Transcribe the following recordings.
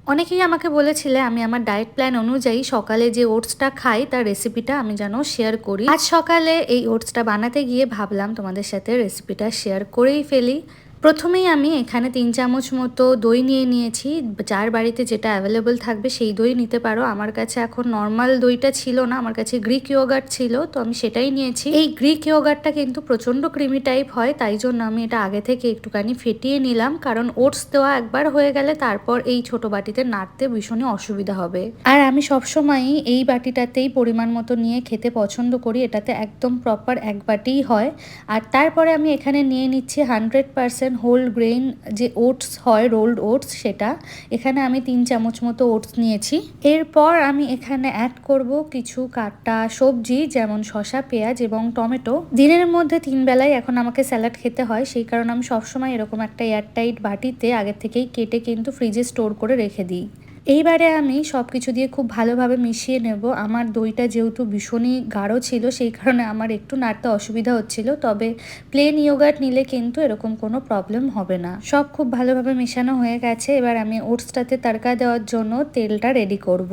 অনেকেই আমাকে বলেছিলে আমি আমার ডায়েট প্ল্যান অনুযায়ী সকালে যে ওটসটা খাই তার রেসিপিটা আমি যেন শেয়ার করি। আজ সকালে এই ওটসটা বানাতে গিয়ে ভাবলাম তোমাদের সাথে রেসিপিটা শেয়ার করেই ফেলি। প্রথমেই আমি এখানে 3 চামচ মতো দই নিয়ে নিয়েছি। যার বাড়িতে যেটা অ্যাভেলেবল থাকবে সেই দই নিতে পারো। আমার কাছে এখন নর্মাল দইটা ছিল না, আমার কাছে গ্রিক ইয়োগার্ট ছিল, তো আমি সেটাই নিয়েছি। এই গ্রিক ইয়োগার্টটা কিন্তু প্রচন্ড ক্রিমি টাইপ হয়, তাই জন্য আমি এটা আগে থেকে একটুখানি ফেটিয়ে নিলাম, কারণ ওটস দেওয়া একবার হয়ে গেলে তারপর এই ছোট বাটিতে নাড়তে ভীষণই অসুবিধা হবে। আর আমি সবসময়ই এই বাটিটাতেই পরিমাণ মতো নিয়ে খেতে পছন্দ করি, এটাতে একদম প্রপার এক বাটিই হয়। আর তারপরে আমি এখানে নিয়ে নিচ্ছি 100% হোল গ্রেইন যে ওটস হয়, রোল্ড ওটস, সেটা এখানে আমি 3 চামচ মতো ওটস নিয়েছি। এরপর আমি এখানে অ্যাড করব কিছু কাটা সবজি, যেমন শসা, পেঁয়াজ এবং টমেটো। দিনের মধ্যে 3 বেলায় এখন আমাকে স্যালাড খেতে হয়, সেই কারণে আমি সবসময় এরকম একটা এয়ারটাইট বাটিতে আগের থেকেই কেটে কিন্তু ফ্রিজে স্টোর করে রেখে দিই। এইবারে আমি সব কিছু দিয়ে খুব ভালোভাবে মিশিয়ে নেব। আমার দইটা যেহেতু ভীষণই গাঢ় ছিল, সেই কারণে আমার একটু নাড়তে অসুবিধা হচ্ছিল, তবে প্লেন ইয়োগার্ট নিলে কিন্তু এরকম কোনো প্রবলেম হবে না। সব খুব ভালোভাবে মেশানো হয়ে গেছে। এবার আমি ওটসটাতে তড়কা দেওয়ার জন্য তেলটা রেডি করব।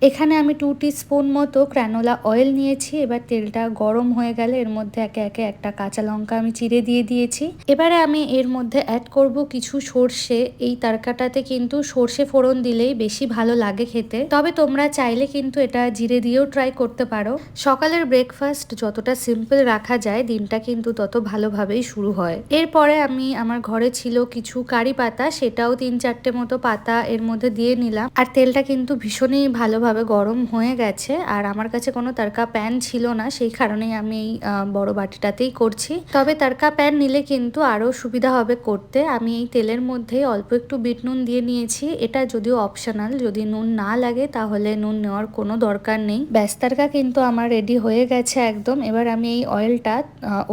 এখানে আমি 2 টিস্পুন মতো ক্র্যানোলা অয়েল নিয়েছি। এবার তেলটা গরম হয়ে গেলে এর মধ্যে একে একে একটা কাঁচা লঙ্কা আমি চিড়ে দিয়ে দিয়েছি। এবারে আমি এর মধ্যে অ্যাড করব কিছু সর্ষে। এই তড়কাটাতে কিন্তু সর্ষে ফোড়ন দিলেই বেশি ভালো লাগে খেতে, তবে তোমরা চাইলে কিন্তু এটা জিরে দিয়েও ট্রাই করতে পারো। সকালের ব্রেকফাস্ট যতটা সিম্পল রাখা যায়, দিনটা কিন্তু তত ভালোভাবেই শুরু হয়। এরপরে আমি আমার ঘরে ছিল কিছু কারি পাতা, সেটাও 3-4টে মতো পাতা এর মধ্যে দিয়ে নিলাম। আর তেলটা কিন্তু ভীষণই ভালোভাবে গরম হয়ে গেছে। আর আমার কাছে কোনো তড়কা প্যান ছিল না, সেই কারণেই আমি এই বড় বাটিটাতেই করছি। তবে তড়কা প্যান নিলে কিন্তু আরও সুবিধা হবে করতে। আমি এই তেলের মধ্যে অল্প একটু বিট নুন দিয়ে নিয়েছি। এটা যদিও অপশনাল, যদি নুন না লাগে তাহলে নুন নেওয়ার কোনো দরকার নেই। ব্যাস, তড়কা কিন্তু আমার রেডি হয়ে গেছে একদম। এবার আমি এই অয়েলটা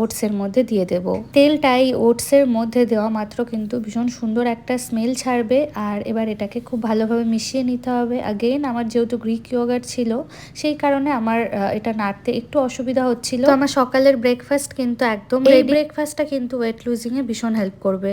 ওটসের মধ্যে দিয়ে দেব। তেলটা এই ওটসের মধ্যে দেওয়া মাত্র কিন্তু ভীষণ সুন্দর একটা স্মেল ছাড়বে। আর এবার এটাকে খুব ভালোভাবে মিশিয়ে নিতে হবে। আগেইন আমার যেহেতু গ্রিক ইয়োগার্ট ছিল, সেই কারণে আমার এটা নাড়তে একটু অসুবিধা হচ্ছিল। তো আমার সকালের ব্রেকফাস্ট কিন্তু একদম রেডি। ব্রেকফাস্টটা কিন্তু ওয়েট লুজিং এ ভীষণ হেল্প করবে।